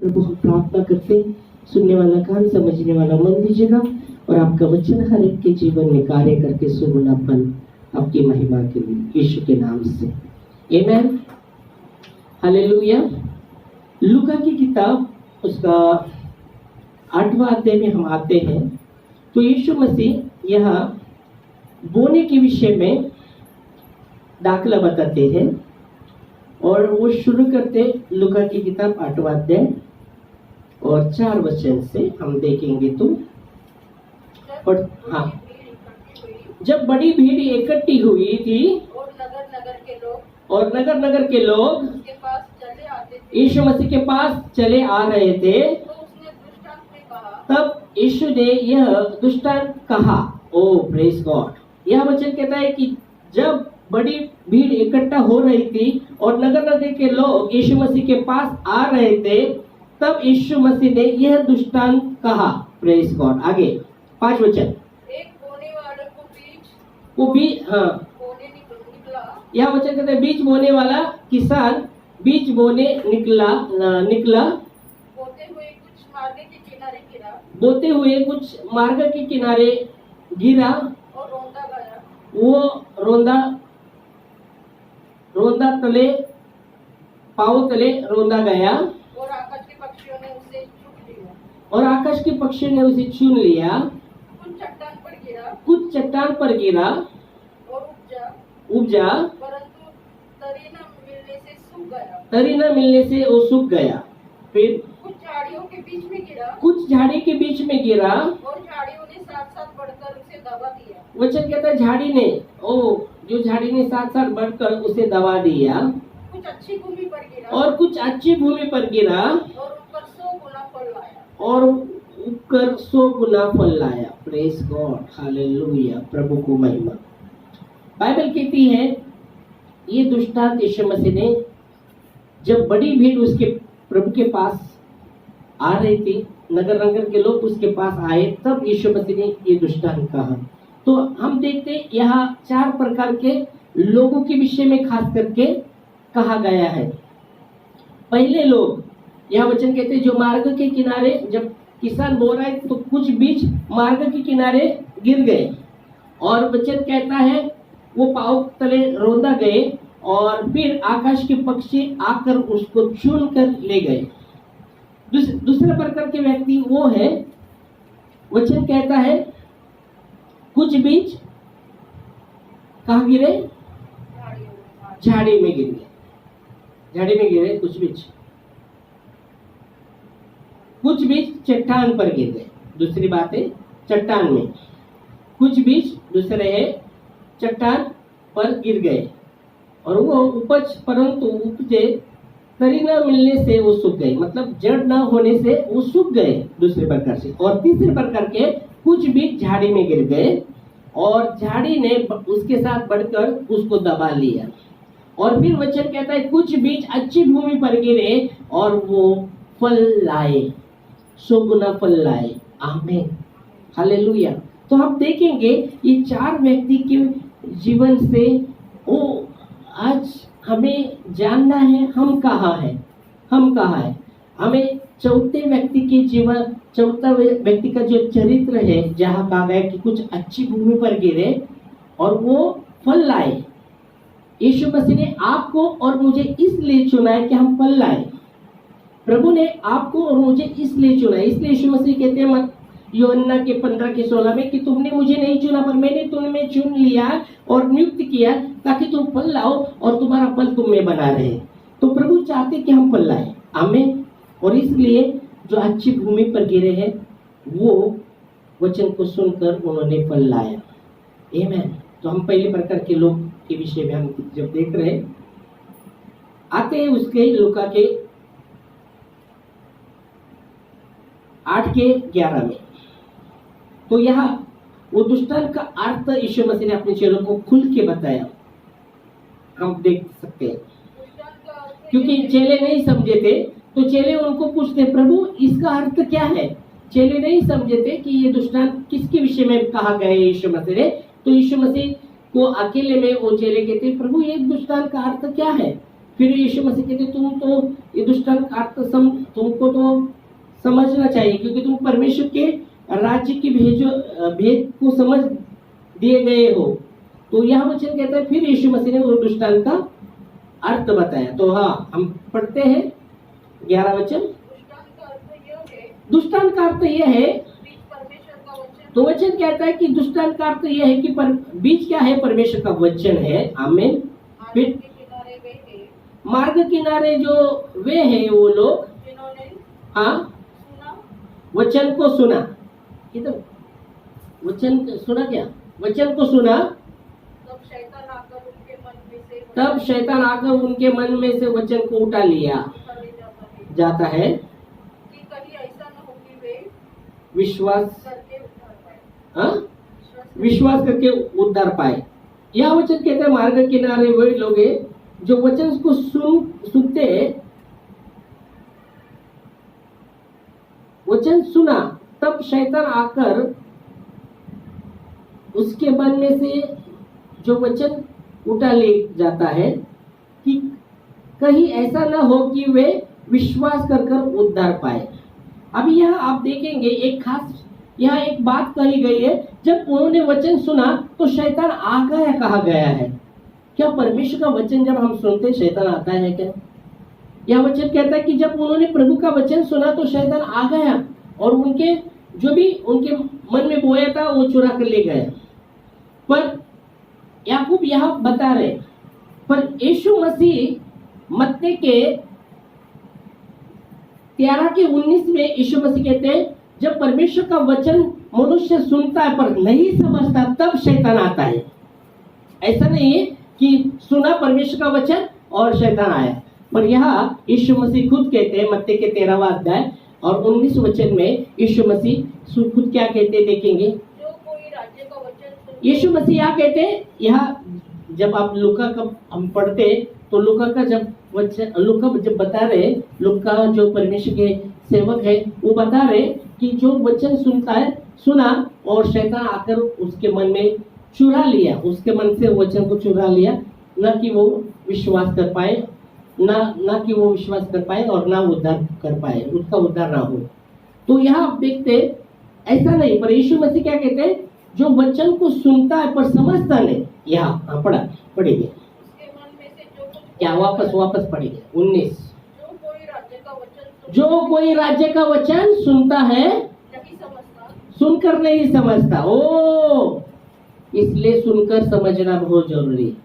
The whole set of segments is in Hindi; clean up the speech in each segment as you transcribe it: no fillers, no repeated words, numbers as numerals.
प्रभु हम प्रार्थना करते हैं, सुनने वाला कान, समझने वाला मन दीजिएगा और आपका वचन हर एक के जीवन में कार्य करके सुगुनापन आपकी महिमा के लिए यीशु के नाम से आमेन। हालेलुया। लूका की किताब उसका 8वां अध्याय में हम आते हैं तो यीशु मसीह यहाँ बोने के विषय में दाखला बताते हैं और वो शुरू करते लूका की किताब 8वां अध्याय और 4 वचन से हम देखेंगे तो। और हाँ, जब बड़ी भीड़ इकट्ठी हुई थी और नगर नगर के लोग उसके पास चले आते थे, यीशु मसीह के पास चले आ रहे थे, तो उसने दृष्टांत में कहा, तब यीशु ने यह दृष्टांत कहा। ओ प्रेज गॉड। यह वचन कहता है कि जब बड़ी भीड़ इकट्ठा हो रही थी और नगर नगर के लोग यीशु मसीह के पास आ रहे थे, तब यीशु मसीह ने यह दृष्टांत कहा। Praise God. आगे 5 वचन। एक बोने वाले को बीज वो भी हाँ, बोने निकला, यह वचन कहते हैं बीज बोने वाला किसान बीज बोने निकला बोते हुए कुछ मार्ग के किनारे गिरा बोते हुए कुछ मार्ग के किनारे गिरा और रोंदा गया, वो रोंदा तले पाँव तले रोंदा गया और आकाश के पक्षियों ने उसे चुन लिया, और आकाश के पक्षी ने उसे चुन लिया। कुछ चट्टान पर गिरा कुछ चट्टान पर गिरा और उपजा, परंतु तरी न मिलने से सूख गया। तरी न मिलने से वो सूख गया। फिर कुछ झाड़ियों के बीच में गिरा कुछ झाड़ी के बीच में गिरा और झाड़ियों ने साथ साथ बढ़कर उसे दबा दिया। वचन कहता है झाड़ी ने जो झाड़ी ने साथ साथ बढ़कर उसे दबा दिया। कुछ अच्छी भूमि पर गिरा और कुछ अच्छी भूमि पर गिरा और ऊपर 100 गुना फल लाया। और ऊपर 100 गुना फल लाया। Praise God. हालेलुया। प्रभु को महिमा। बाइबल कहती है ये दृष्टांत यीशु मसीह ने जब बड़ी भीड़ उसके प्रभु के पास आ रही थी, नगर नगर के लोग उसके पास आए, तब यीशु मसीह ने ये दृष्टांत कहा। तो हम देखते हैं यहाँ 4 प्रकार के लोगों के विषय में खास करके कहा गया है। पहले लोग, यह वचन कहते हैं जो मार्ग के किनारे, जब किसान बो रहा है तो कुछ बीज मार्ग के किनारे गिर गए और वचन कहता है वो पाँव तले रोंदा गए और फिर आकाश के पक्षी आकर उसको चुन कर ले गए। दूसरे प्रकार के व्यक्ति वो है, वचन कहता है कुछ बीज कहाँ गिरे? झाड़ी में गिर गए। झाड़ी में गिरे कुछ बीज चट्टान पर गिर गए। दूसरी बात है चट्टान में कुछ बीज दूसरे है चट्टान पर गिर गए और वो उपज, परंतु उपजे तरी न मिलने से वो सूख गए, मतलब जड़ न होने से वो सूख गए दूसरे प्रकार से। और तीसरे प्रकार के कुछ बीज झाड़ी में गिर गए और झाड़ी ने उसके साथ बढ़कर उसको दबा लिया। और फिर वचन कहता है कुछ बीज अच्छी भूमि पर गिरे और वो फल लाए, 100 गुना फल लाए। आमीन। हालेलुया। तो हम देखेंगे ये 4 व्यक्ति के जीवन से वो आज हमें जानना है हम कहाँ है। हमें चौथे व्यक्ति के जीवन, चौथा व्यक्ति का जो चरित्र है, जहाँ कहा गया कि कुछ अच्छी भूमि पर गिरे और वो फल लाए। यीशु मसीह ने आपको और मुझे इसलिए चुना है कि हम फल लाए। प्रभु ने आपको और मुझे इसलिए चुना है। इसलिए यीशु मसीह कहते हैं मत यूहन्ना के 15 के 16 में कि तुमने मुझे नहीं चुना पर मैंने तुम्हें चुन लिया और नियुक्त किया ताकि तुम फल लाओ और तुम्हारा फल तुम में बना रहे। तो प्रभु चाहते कि हम फल लाए। आमीन। और इसलिए जो अच्छी भूमि पर गिरे हैं वो वचन को सुनकर उन्होंने फल लाया। आमीन। तो हम पहले प्रकार के लोग के विषय में हम जब देख रहे आते हैं उसके लूका के 8 के 11 में, तो यहाँ वो दृष्टांत का अर्थ यीशु मसीह ने अपने चेलों को खुल के बताया। हम देख सकते हैं क्योंकि चेले नहीं समझे थे तो चेले उनको पूछते प्रभु इसका अर्थ क्या है। चेले नहीं समझे थे कि ये दृष्टांत किसके विषय में कहा गया है यीशु मसीह ने। तो यीशु मसीह को अकेले में वो चेले कहते प्रभु ये दृष्टांत का अर्थ क्या है। फिर यीशु मसीह कहते तुम तो ये दुष्टांत का अर्थ तुमको तो समझना चाहिए, क्योंकि तुम परमेश्वर के राज्य की भेद को समझ दिए गए हो। तो यह वचन कहता है फिर यीशु मसीह ने वो दुष्टांत का अर्थ बताया। तो हाँ, हम पढ़ते हैं 11 वचन। दुष्टांत का अर्थ यह है, तो वचन कहता है कि दुष्टांत का अर्थ यह है कि बीज क्या है? परमेश्वर का वचन है। आमीन। फिर मार्ग किनारे जो वे हैं वो लोग हाँ वचन को सुना। किधर वचन सुना? क्या वचन को सुना? तब शैतान आकर उनके मन में से वचन को उठा लिया जाता है कि कहीं ऐसा न हो कि वे विश्वास करके उद्धार पाए। यह वचन कहते हैं मार्ग किनारे वे लोग हैं जो वचन को सुनते, वचन सुना, तब शैतान आकर उसके मन में से जो वचन उठा ले जाता है कि कहीं ऐसा ना हो कि वे विश्वास कर उद्धार पाए। अभी यह आप देखेंगे एक खास यहाँ एक बात कही गई है, जब उन्होंने वचन सुना तो शैतान आ गया कहा गया है। क्या परमेश्वर का वचन जब हम सुनते शैतान आता है क्या? यह वचन कहता है कि जब उन्होंने प्रभु का वचन सुना तो शैतान आ गया और उनके जो भी उनके मन में बोया था वो चुरा कर ले गया। पर याकूब यह बता रहे, पर यीशु मसीह मत्ती के 13:19 में यीशु मसीह कहते हैं जब परमेश्वर का वचन मनुष्य सुनता है पर नहीं समझता तब शैतान आता है। ऐसा नहीं है कि सुना परमेश्वर का वचन और शैतान आया, पर यहाँ यीशु मसीह खुद कहते हैं मत्ती के 13वां अध्याय और 19 वचन में यीशु मसीह खुद क्या कहते हैं देखेंगे। जो कोई राज्य का वचन यीशु मसीह यहाँ कहते हैं, यहाँ जब आप लूका का हम पढ़ते तो लूका का जब वचन लूका जब बता रहे, लूका जो परमेश्वर के सेवक है वो बता रहे कि जो वचन सुनता है सुना और शैतान आकर उसके मन में चुरा लिया, उसके मन से वचन को चुरा लिया, न कि वो विश्वास कर पाए, ना कि वो विश्वास कर पाए और ना उद्धार कर पाए, उसका उद्धार ना हो। तो यहाँ आप देखते ऐसा नहीं, पर यीशु मसीह क्या कहते हैं जो वचन को सुनता है पर समझता नहीं। यहाँ पढ़ेंगे क्या वापस पढ़ेंगे 19। जो कोई राज्य का वचन सुनता है सुनकर नहीं समझता। ओ, इसलिए सुनकर समझना बहुत जरूरी है।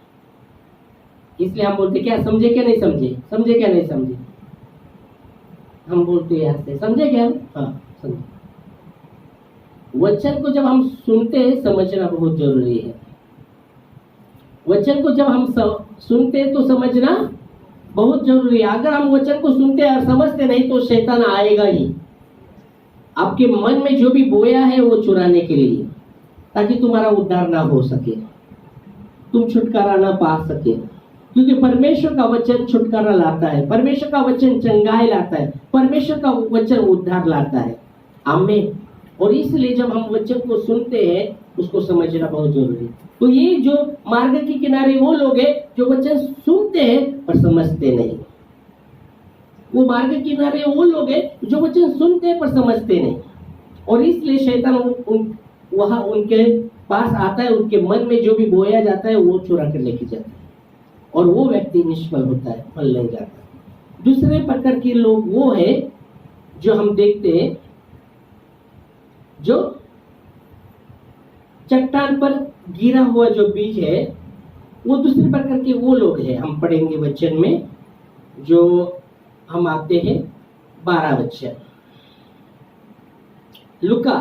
इसलिए हम बोलते क्या समझे क्या नहीं समझे, समझे क्या नहीं समझे, हम बोलते यहाँ से समझे क्या, हाँ समझे। वचन को जब हम सुनते हैं समझना बहुत जरूरी है। वचन को जब हम सुनते हैं तो समझना बहुत जरूरी है। अगर हम वचन को सुनते और समझते नहीं तो शैतान आएगा ही आपके मन में जो भी बोया है वो चुराने के लिए, ताकि तुम्हारा उद्धार ना हो सके, तुम छुटकारा ना पा सके। क्योंकि परमेश्वर का वचन छुटकारा लाता है, परमेश्वर का वचन चंगाई लाता है, परमेश्वर का वचन उद्धार लाता है। आमीन। और इसलिए जब हम वचन को सुनते हैं उसको समझना बहुत जरूरी है। तो ये जो मार्ग के किनारे वो लोग हैं जो वचन सुनते हैं पर समझते नहीं। वो मार्ग के किनारे वो लोग हैं जो वचन सुनते हैं पर समझते नहीं, और इसलिए शैतान वहां उनके पास आता है, उनके मन में जो भी बोया जाता है वो चुरा कर लेके जाता है और वो व्यक्ति निष्फल होता है, फल नहीं जाता। दूसरे प्रकार के लोग वो है जो हम देखते हैं जो चट्टान पर गिरा हुआ जो बीज है, वो दूसरे प्रकार के वो लोग हैं। हम पढ़ेंगे वचन में जो हम आते हैं 12 वचन, लुका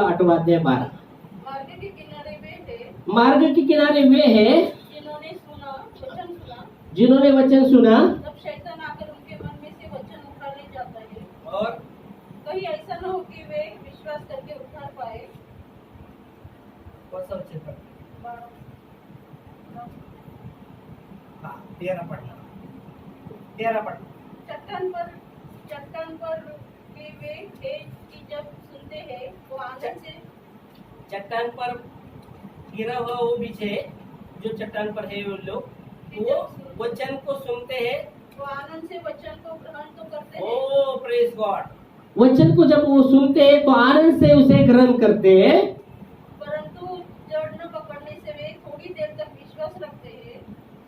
8वां अध्याय 12। मार्ग के किनारे वे हैं जिन्होंने वचन सुना तब शैतान आकर उनके मन में से वचन उठा ले जाता है और कहीं ऐसा न हो कि वे विश्वास करके उद्धार पाए। कौन सा वचन पढ़ना? 13 पढ़ना। चट्टान पर के वे हैं कि जब सुनते हैं वो आनंद से। चट्टान पर गिरा हुआ वो बीज है जो चट्टान पर है वो लोग की वो जब सुनते वचन को सुनते हैं। वो आनंद से वचन को ग्रहण तो करते हैं, ओ प्रेज गॉड। वचन को जब वो सुनते हैं तो आनंद से उसे ग्रहण करते हैं, परंतु जड़ न पकड़ने से वे थोड़ी देर तक विश्वास रखते हैं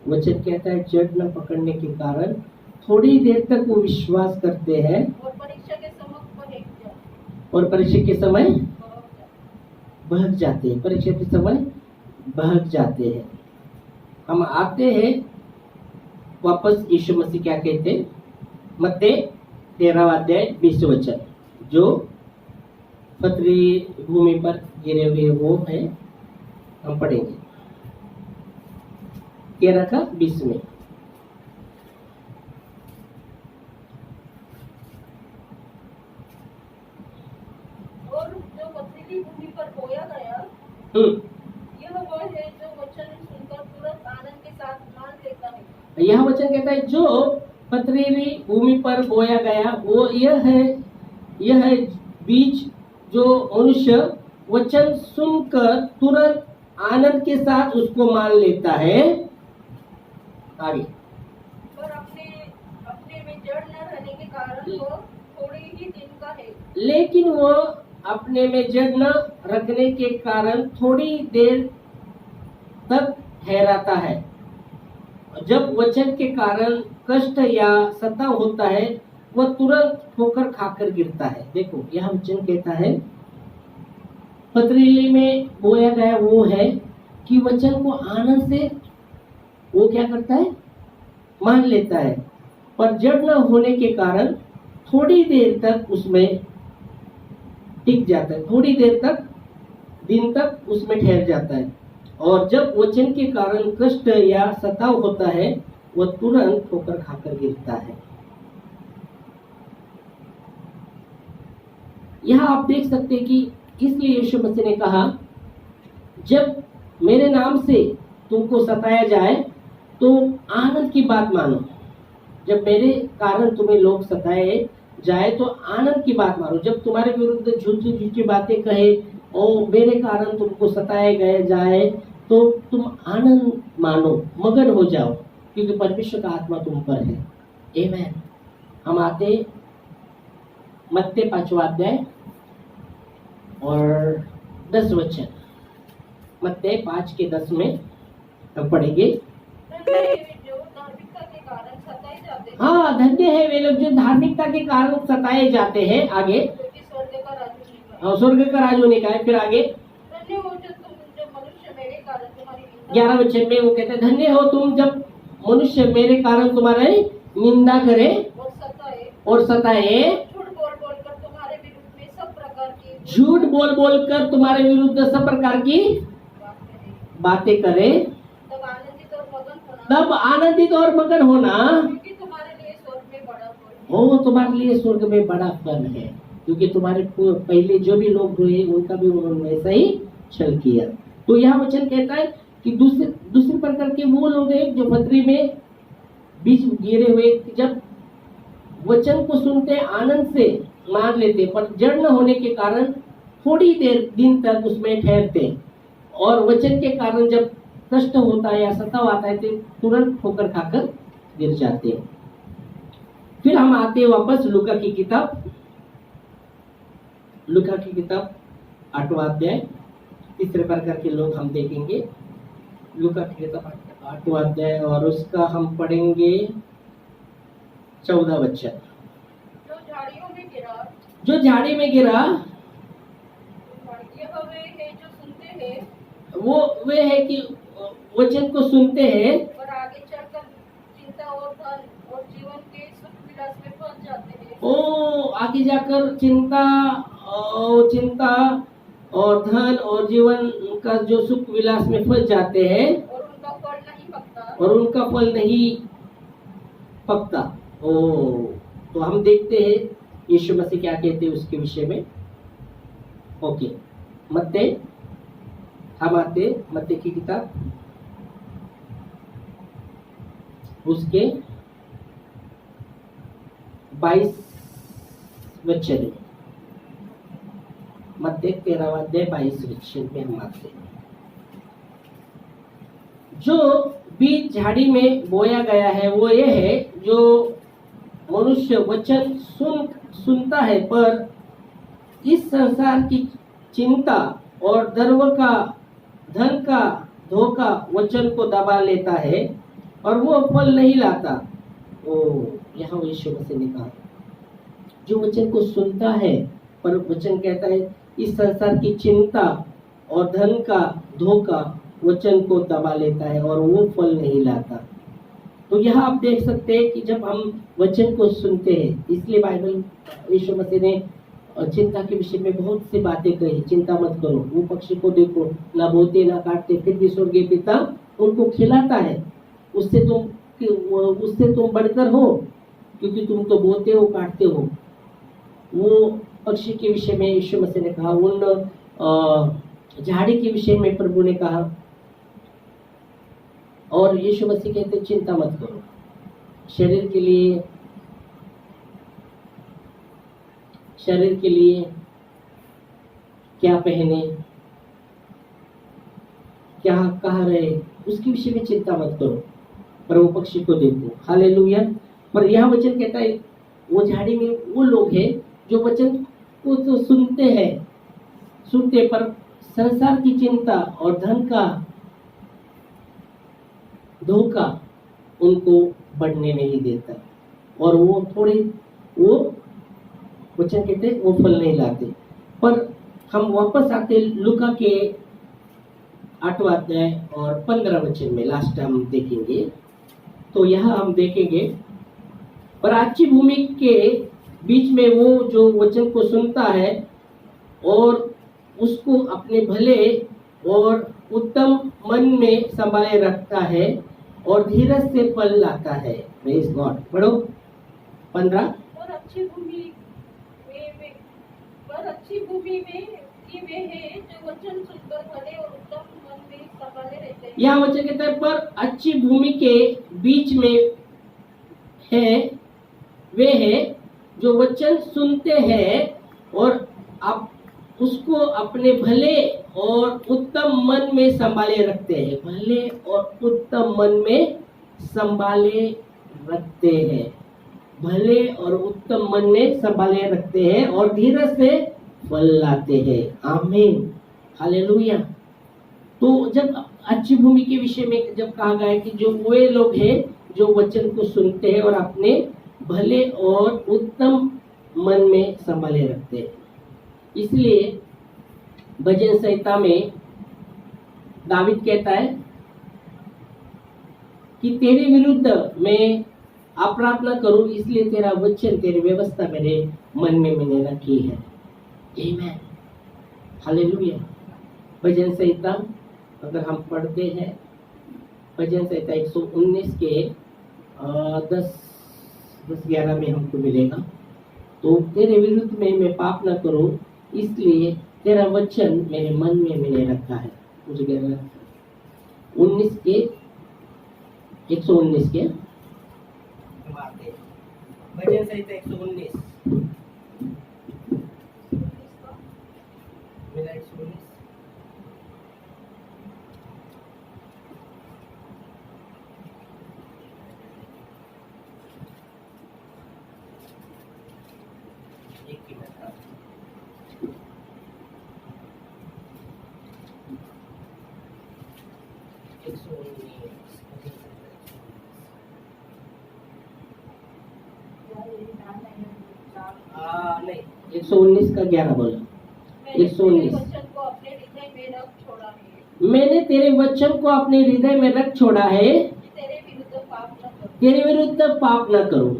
वचन कहता है जड़ न पकड़ने के कारण थोड़ी देर तक वो विश्वास करते हैं और परीक्षा के समक्ष बहक जाते और परीक्षा के समय बहक जाते। बहक जाते हैं। परीक्षा के समय बहक जाते हैं। हम आते हैं वापस। यीशु मसीह क्या कहते हैं? मत्ती 13वां अध्याय 20 वचन, जो पथरीली भूमि पर गिरे हुए वो है, हम पढ़ेंगे 13 का 20 में। और जो पथरीली भूमि पर बोया गया, यह वह है जो वचन सुनकर तुरंत आनंद के साथ मान लेता है। यह वचन कहता है जो पथरीली भूमि पर बोया गया वो यह है बीज जो मनुष्य वचन सुनकर तुरंत आनंद के साथ उसको मान लेता है। आगे, पर अपने में जड़ न रहने के कारण वो थोड़े ही दिन का है, लेकिन वो अपने में जड़ न रखने के कारण थोड़ी देर तक ठहराता है। जब वचन के कारण कष्ट या सताव होता है वह तुरंत ठोकर खाकर गिरता है। देखो यह वचन कहता है पथरीली में बोया गया वो है कि वचन को आनंद से वो क्या करता है? मान लेता है, पर जड़ न होने के कारण थोड़ी देर तक उसमें टिक जाता है, थोड़ी देर तक दिन तक उसमें ठहर जाता है। और जब वचन के कारण कष्ट या सताव होता है वह तुरंत ठोकर खाकर गिरता है। यहाँ आप देख सकते हैं कि इसलिए यीशु मसीह ने कहा जब मेरे नाम से तुमको सताया जाए तो आनंद की बात मानो। जब मेरे कारण तुम्हें लोग सताए जाए तो आनंद की बात मानो। जब तुम्हारे विरुद्ध झूठी बातें कहे और मेरे कारण तुमको सताए गए जाए तो तुम आनंद मानो, मगन हो जाओ, क्योंकि परमेश्वर का आत्मा तुम पर है। आमेन। हम आते मत्ती 5वां अध्याय और 10 वचन, मत्ती 5 के 10 में हम पढ़ेंगे। धन्य है वे जो धार्मिकता के कारण सताए जाते हैं, हाँ, धन्य है वे लोग जो धार्मिकता के कारण सताए जाते हैं। आगे, क्योंकि स्वर्ग का राज्य उन्हीं का है। स्वर्ग का राज होने का है। फिर आगे धन्य हो जो मनुष्य मेरे कारण तुम्हारी निंदा 11 वचन में वो कहते हैं धन्य हो तुम जब मनुष्य मेरे कारण तुम्हारे निंदा करे और और सताए सताए, झूठ बोल बोल कर तुम्हारे विरुद्ध में सब प्रकार की झूठ बोल बोल कर तुम्हारे विरुद्ध सब प्रकार की बातें करें, बातें करे, तब आनंदित और मगन होना, क्योंकि तुम्हारे लिए स्वर्ग में बड़ा फल है। वो तुम्हारे लिए स्वर्ग में बड़ा फल है। क्योंकि तुम्हारे पहले जो भी लोग हुए उनका भी उन्होंने वैसा ही छल किया। तो यह वचन कहता है कि दूसरे प्रकार के वो लोग हैं जो पथरी में बीज गिरे हुए, जब वचन को सुनते आनंद से मान लेते, पर जड़ न होने के कारण थोड़ी देर दिन तक उसमें ठहरते, और वचन के कारण जब कष्ट होता है या सताव आता है तो तुरंत ठोकर खाकर गिर जाते हैं। फिर हम आते हैं वापस लूका की किताब 8वां अध्याय। तीसरे प्रकार के लोग हम देखेंगे। लूका की किताब 8वां अध्याय और उसका हम पढ़ेंगे 14 वचन। जो झाड़ी में गिरा यह वे है जो सुनते हैं वो वे है कि वचन को सुनते हैं और आगे चलकर चिंता और धन और जीवन के सुख विलास में फंस जाते हैं। ओ आगे जाकर चिंता और धन और जीवन का जो सुख विलास में फंस जाते हैं और उनका फल नहीं पकता ओ तो हम देखते हैं यीशु मसीह क्या कहते हैं उसके विषय में। ओके, मत्ती की किताब उसके 22 वचन में, मत्ती 13वां अध्याय 22 वचन में हम आते हैं। जो बीज झाड़ी में बोया गया है वो ये है जो मनुष्य वचन सुनता है पर इस संसार की चिंता और धन का धोखा वचन को दबा लेता है और वो फल नहीं लाता। ओ यहाँ यीशु मसीह ने कहा जो वचन को सुनता है पर वचन कहता है इस संसार की चिंता और धन का धोखा वचन को दबा लेता है और वो फल नहीं लाता। तो यहाँ आप देख सकते हैं कि जब हम वचन को सुनते हैं, इसलिए बाइबल यीशु मसीह ने चिंता के विषय में बहुत सी बातें कही। चिंता मत करो, वो पक्षी को देखो, ना बोते ना काटते, फिर भी स्वर्गीय पिता उनको खिलाता है। उससे तुम बढ़कर हो, क्योंकि तुम तो बोते हो काटते हो। वो पक्षी के विषय में यीशु मसीह ने कहा, उन झाड़ी के विषय में प्रभु ने कहा। और यीशु मसीह कहते चिंता मत करो। शरीर के लिए क्या पहने, क्या कहाँ रहे, उसके विषय में चिंता मत करो, पर वो पक्षी को देखो। हालेलुया। पर यह वचन कहता है वो झाड़ी में वो लोग हैं जो वचन को तो सुनते पर संसार की चिंता और धन का धोखा उनको बढ़ने नहीं देता और वो वचन कहते वो फल नहीं लाते। पर हम वापस आते लूका के 8वां अध्याय और 15 वचन में, लास्ट हम देखेंगे। तो यहाँ हम देखेंगे पर अच्छी भूमि के बीच में वो जो वचन को सुनता है और उसको अपने भले और उत्तम मन में संभाले रखता है और धीरज से फल लाता है। Praise God. पढ़ो 15। और अच्छी भूमि में ये वे हैं जो वचन सुनकर भले और उत्तम मन में संभाले रहते हैं। यह वचन कहता है पर अच्छी भूमि के बीच में है वे हैं जो वचन सुनते हैं और आप उसको अपने भले और उत्तम मन में संभाले रखते हैं। भले और उत्तम मन में संभाले रखते हैं। भले और उत्तम मन में संभाले रखते हैं और धीरज से फल लाते हैं। आमीन। हालेलुया। तो जब अच्छी भूमि के विषय में जब कहा गया है कि जो वे लोग हैं जो वचन को सुनते हैं और अपने भले और उत्तम मन में संभाले रखते हैं। इसलिए भजन संहिता में दावीद कहता है कि तेरे विरुद्ध मैं अपराध न करूं, इसलिए तेरा वचन तेरी व्यवस्था मेरे मन में मैंने रखी है। आमीन। हालेलुया। भजन संहिता अगर हम पढ़ते हैं, भजन संहिता 119 के 10-11 में हमको मिलेगा। तो तेरे विरुद्ध में मैं पाप न करूं, इसलिए तेरा वचन मेरे मन में मैंने रखा है। मुझे 19 के 119 के भजन संहिता 119 मेरा 119 नहीं 119 का 11 बोला। 119 मैंने तेरे वचन को अपने हृदय में रख छोड़ा है, तेरे विरुद्ध पाप न करूं।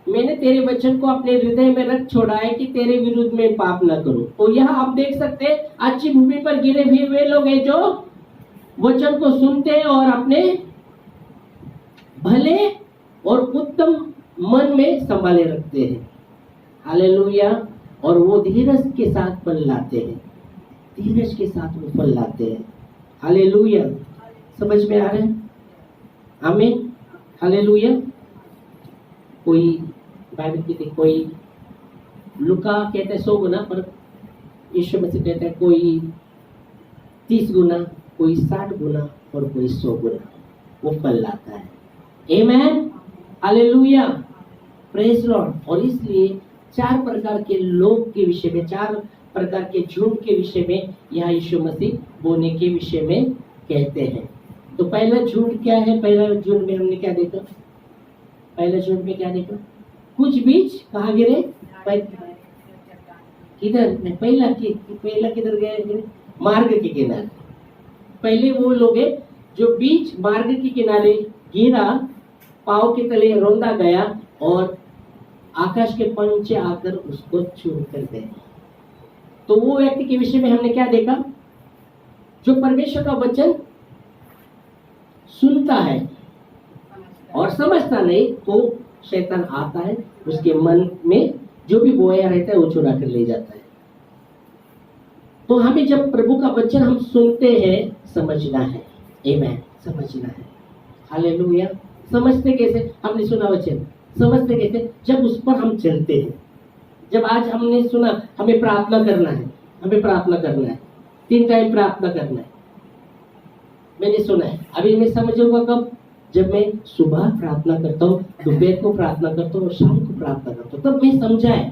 मैंने तेरे वचन को अपने हृदय में रख छोड़ा है कि तेरे विरुद्ध में पाप न करूं। तो यहाँ आप देख सकते हैं अच्छी भूमि पर गिरे हुए वे लोग हैं जो वचन को सुनते हैं और अपने भले और उत्तम मन में संभाले रखते हैं। हालेलुया। और वो धीरज के साथ फल लाते हैं। धीरज के साथ वो फल लाते हैं। हालेलुया। समझ में आ रहा है? आमीन। हालेलुया। कोई बाइबल की कोई लुका कहते 100 गुना, पर यीशु मसीह कहता है कोई 30 गुना, कोई 60 गुना, और कोई 100 गुना वो फल लाता है। आमेन, हालेलुया, प्रेज लॉर्ड। और इसलिए 4 प्रकार के लोग के विषय में, 4 प्रकार के झूठ के विषय में यहाँ यीशु मसीह बोने के विषय में कहते हैं। तो पहला झूठ क्या है? पहला झूठ में हमने क्या देखा? पहला झूठ में क्या देखा? कुछ बीज कहाँ गिरे? किधर? पहला किधर गए? मार्ग के किनारे। पहले वो लोग हैं जो बीज मार्ग के किनारे गिरा, पाँव के तले रौंदा गया और आकाश के पंछी आकर उसको चूर कर गए। तो वो व्यक्ति के विषय में हमने क्या देखा? जो परमेश्वर का वचन सुनता है और समझता नहीं, तो शैतान आता है, उसके मन में जो भी बोया रहता है वो चुरा कर ले जाता है। तो हमें जब प्रभु का वचन हम सुनते हैं, समझना है। आमेन, समझना है। हालेलुया। समझते कैसे? हमने सुना वचन, समझते कैसे? जब उस पर हम चलते हैं। जब आज हमने सुना हमें प्रार्थना करना है, हमें प्रार्थना करना है, 3 टाइम प्रार्थना करना है, मैंने सुना है। अभी मैं समझूंगा कब? जब मैं सुबह प्रार्थना करता हूँ, दोपहर को प्रार्थना करता हूँ और शाम को प्रार्थना करता हूँ, तब मैं समझा है।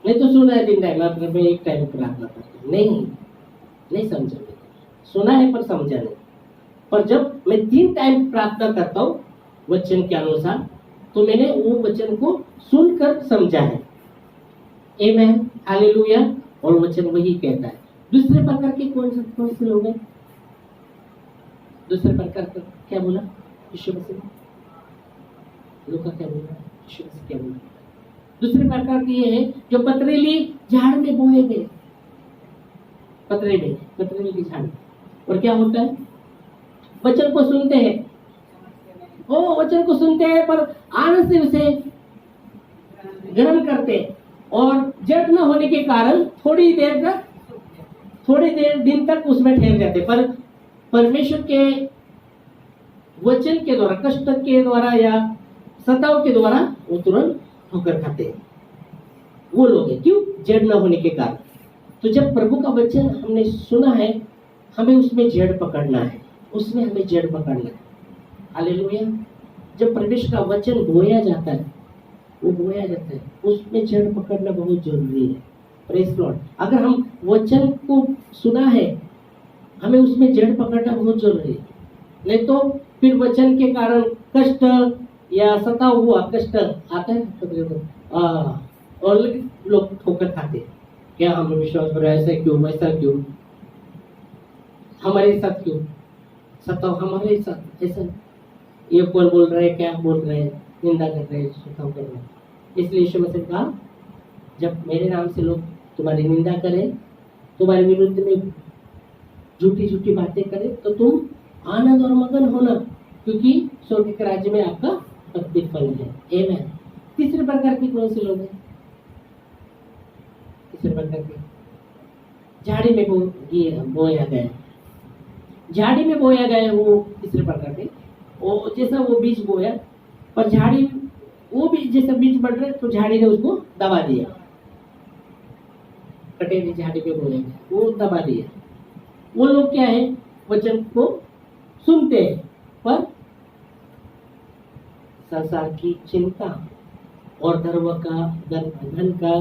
नहीं तो सुना है 3 टाइम, अब मैं 1 टाइम प्रार्थना करता हूँ, नहीं समझा। सुना है पर समझा नहीं। पर जब मैं 3 टाइम प्रार्थना करता हूँ वचन के अनुसार, तो मैंने वो वचन को सुनकर समझा है। आमेन, हालेलुया। और वचन वही कहता है। दूसरे प्रकार के कौन से लोग हैं? दूसरे प्रकार का क्या बोला यीशु मसीह? लूका क्या बोला? यीशु मसीह क्या बोला? दूसरे प्रकार के ये है जो पथरीली झाड़ में बोए गए। पथरीली झाड़। और क्या होता है? वचन को सुनते हैं, वचन को सुनते हैं पर आनंद से उसे ग्रहण करते हैं और जड़ न होने के कारण थोड़ी देर दिन तक उसमें ठहर जाते। पर परमेश्वर के वचन के द्वारा, कष्ट के द्वारा या सताव के द्वारा वो तुरंत ठोकर खाते हैं। वो लोग हैं। क्यों? जड़ न होने के कारण। तो जब प्रभु का वचन हमने सुना है, हमें उसमें जड़ पकड़ना है, उसमें हमें जड़ पकड़ना है। हालेलुया। जब परमेश्वर का वचन बोया जाता है, वो बोया जाता है, उसमें जड़ पकड़ना बहुत जरूरी है। Praise Lord. अगर हम वचन को सुना है, हमें उसमें जड़ पकड़ना बहुत जरूरी है। नहीं तो फिर वचन के कारण कष्ट या सताव हुआ, कष्ट आता है और लोग ठोकर खाते। क्या हमें विश्वास करो? ऐसा क्यों, वैसा क्यों, हमारे साथ क्यों सताव, हमारे साथ ऐसा, ये कौन बोल रहे हैं, क्या बोल रहे हैं, निंदा कर रहे हैं, सताव कर रहे हैं। इसलिए यीशु मसीह ने कहा, जब मेरे नाम से लोग तुम्हारी निंदा करें, तुम्हारे विरुद्ध में झूठी बातें करें, तो तुम आनंद और मगन होना, क्योंकि स्वर्ग के राज्य में आपका प्रतिफल है। आमेन। तीसरे प्रकार के कौन से लोग हैं? तीसरे प्रकार के झाड़ी में बोया गया, झाड़ी में बोया गया, वो तीसरे प्रकार के। वो जैसा वो बीज बोया, पर झाड़ी, वो बीज जैसा बीज बढ़ रहा है तो झाड़ी ने उसको दबा दिया। कटे हुए झाड़ी पे बोया गया, वो दबा दिया। वो लोग क्या है? वचन को सुनते हैं पर संसार की चिंता और धन का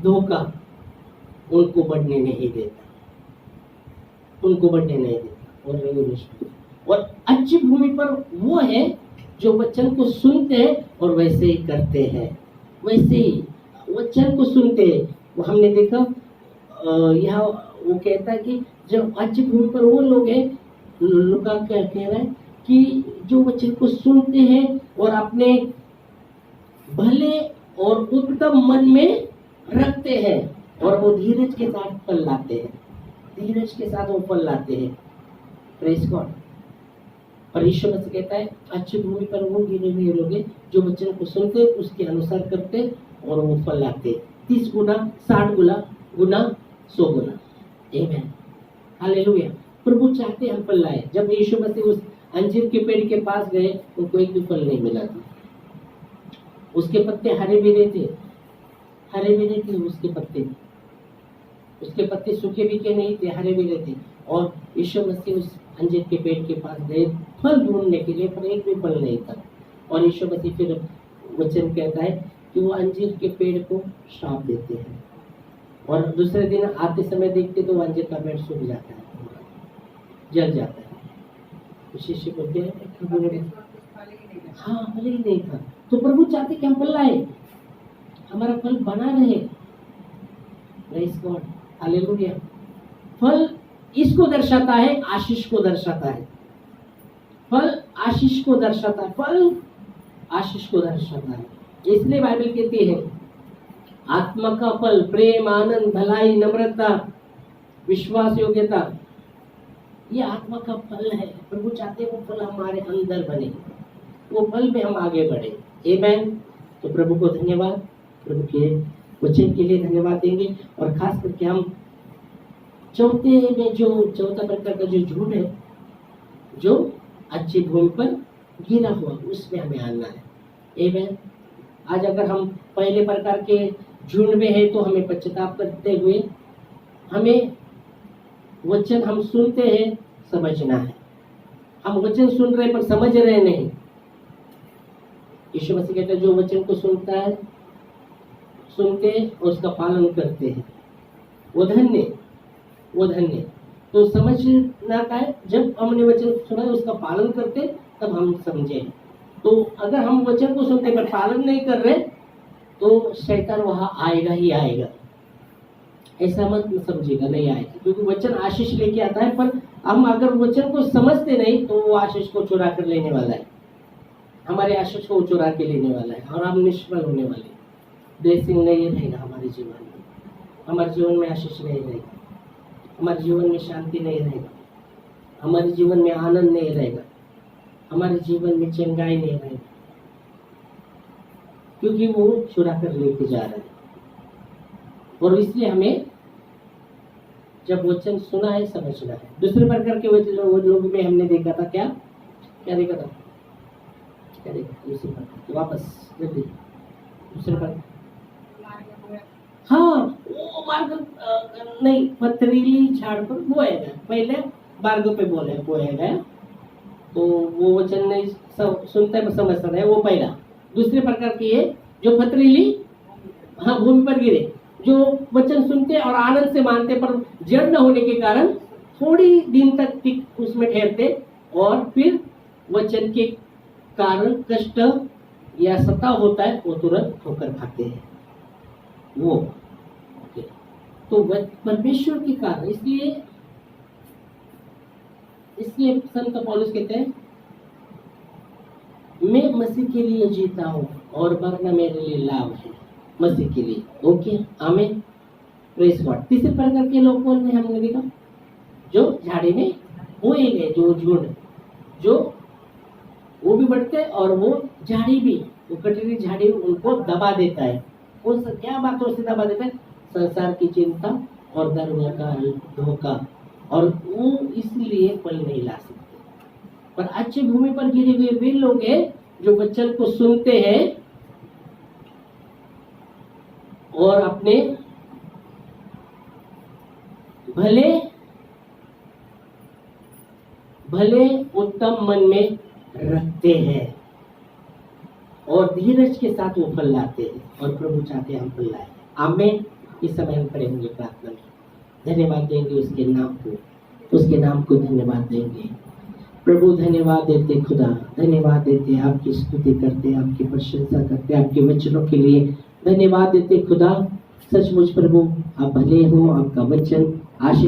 धोखा उनको बढ़ने नहीं देता, और अच्छी भूमि पर वो है जो वचन को सुनते हैं और वैसे ही करते हैं। वैसे ही वचन को सुनते हैं। वो हमने देखा यहाँ वो कहता है कि जब अच्छी भूमि पर वो लोग हैं, लूका क्या कह रहा है कि जो वचन को सुनते हैं और अपने भले और उत्तम मन में रखते हैं और वो धीरज के साथ फल लाते हैं, धीरज के साथ वो फल लाते हैं। Praise God. और यीशु मसीह कहता है अच्छी भूमि पर वो गिरे हुए लोग हैं जो वचन को सुनते, उसके अनुसार करते और वो फल लाते, 30 गुना, 60 गुना, 100 गुना। आमेन, हालेलुया। प्रभु चाहते हम फल लाए। जब यीशु मसीह उस अंजीर के पेड़ के पास गए, उनको एक भी फल नहीं मिला था। उसके पत्ते हरे भी थे उसके पत्ते सूखे भी के नहीं थे, हरे भी थे। और यीशु मसीह उस अंजीर के पेड़ के पास गए फल ढूंढने के लिए, पर एक भी फल नहीं था। और यीशु मसीह फिर वचन कहता है कि वो अंजीर के पेड़ को श्राप देते हैं, और दूसरे दिन आते समय देखते तो वो अंजीर का पेड़ सूख जाता है, जल जाता है। तो शिष्य बोलते हैं हाँ फल ही नहीं था। तो प्रभु चाहते कि हम फल लाए, हमारा फल बना रहे। Praise God, hallelujah. फल इसको दर्शाता है, आशीष को दर्शाता है। फल आशीष को दर्शाता है, फल आशीष को दर्शाता है। इसलिए बाइबल कहती है आत्मा का फल प्रेम, आनंद, भलाई, नम्रता, विश्वास, योग्यता, ये आत्मा का फल है। प्रभु चाहते हैं वो फल हमारे अंदर बने, वो फल में हम आगे बढ़े। आमेन। तो प्रभु को धन्यवाद, प्रभु के वचन के लिए धन्यवाद देंगे। और खास करके हम चौथा प्रकार का जो झूठ है, जो अच्छी भूमि पर गिरा हुआ, उसमें हमें आना है। आमेन। आज अगर हम पहले प्रकार के झुंड में है तो हमें पश्चाताप करते हुए हमें वचन हम सुनते हैं समझना है। हम वचन सुन रहे पर समझ रहे नहीं। यीशु मसीह कहते हैं जो वचन को सुनते और उसका पालन करते हैं वो धन्य। तो समझना का है, जब हमने वचन सुना उसका पालन करते तब हम समझे। तो अगर हम वचन को सुनते पर पालन नहीं कर रहे तो शैतान वहां आएगा ही आएगा। ऐसा मत समझिएगा, नहीं आएगा, क्योंकि वचन आशीष लेके आता है। पर हम अगर वचन को समझते नहीं तो वो आशीष को चुरा कर लेने वाला है, हमारे आशीष को चुरा के लेने वाला है, और हम निष्फल होने वाले। ब्लेसिंग नहीं रहेगा हमारे जीवन में, हमारे जीवन में आशीष नहीं रहेगा, हमारे जीवन में शांति नहीं रहेगा, हमारे जीवन में आनंद नहीं रहेगा, हमारे जीवन में चंगाई नहीं रहेगी, क्योंकि वो चुरा कर लेके जा रहा है। और इसलिए हमें जब वचन सुना है समझना है। दूसरे प्रकार के लोग में हमने देखा था, क्या देखा था, दूसरे प्रकार वापस जल्दी दूसरे प्रकार, हाँ वो मार्ग नहीं, पथरीली झाड़ पर बोया गया। पहले मार्ग पे बोया गया, तो वो वचन नहीं सुनता है समझता है, वो पहला। दूसरे प्रकार की है जो पथरीली भूमि पर गिरे, जो वचन सुनते और आनंद से मानते पर जड़ न होने के कारण थोड़ी दिन तक उसमें ठहरते, और फिर वचन के कारण कष्ट या सताव होता है वो तुरंत ठोकर खाते हैं वो। तो परमेश्वर के कारण, इसलिए संत पौलुस कहते हैं मैं मसीह के लिए जीता हूँ और मरना मेरे लिए लाभ है, मसीह के लिए। ओके, आमीन, प्रेज गॉड। तीसरे प्रकार के लोग कौन है हमने देखा, जो झाड़ी में बोए गए, जो झुंड, जो वो भी बढ़ते और वो झाड़ी भी, वो कटोरी झाड़ी उनको दबा देता है। कौन सा, क्या बातों से दबा देता है, संसार की चिंता और धर्म का धोखा, और वो इसलिए फल नहीं ला सकते। पर अच्छी भूमि पर गिरे हुए वे लोग हैं जो वचन को सुनते हैं और अपने भले उत्तम मन में रखते हैं और धीरज के साथ वो फल लाते हैं, और प्रभु चाहते हैं हम फल लाए। आमीन। इस समय हम खड़े होंगे प्रार्थना में, धन्यवाद देंगे उसके नाम को धन्यवाद देंगे। प्रभु धन्यवाद देते, खुदा धन्यवाद देते, आपकी स्तुति करते, आपकी प्रशंसा करते, आपके वचनों के लिए धन्यवाद देते। खुदा सचमुच प्रभु आप भले हो, आपका वचन आशीष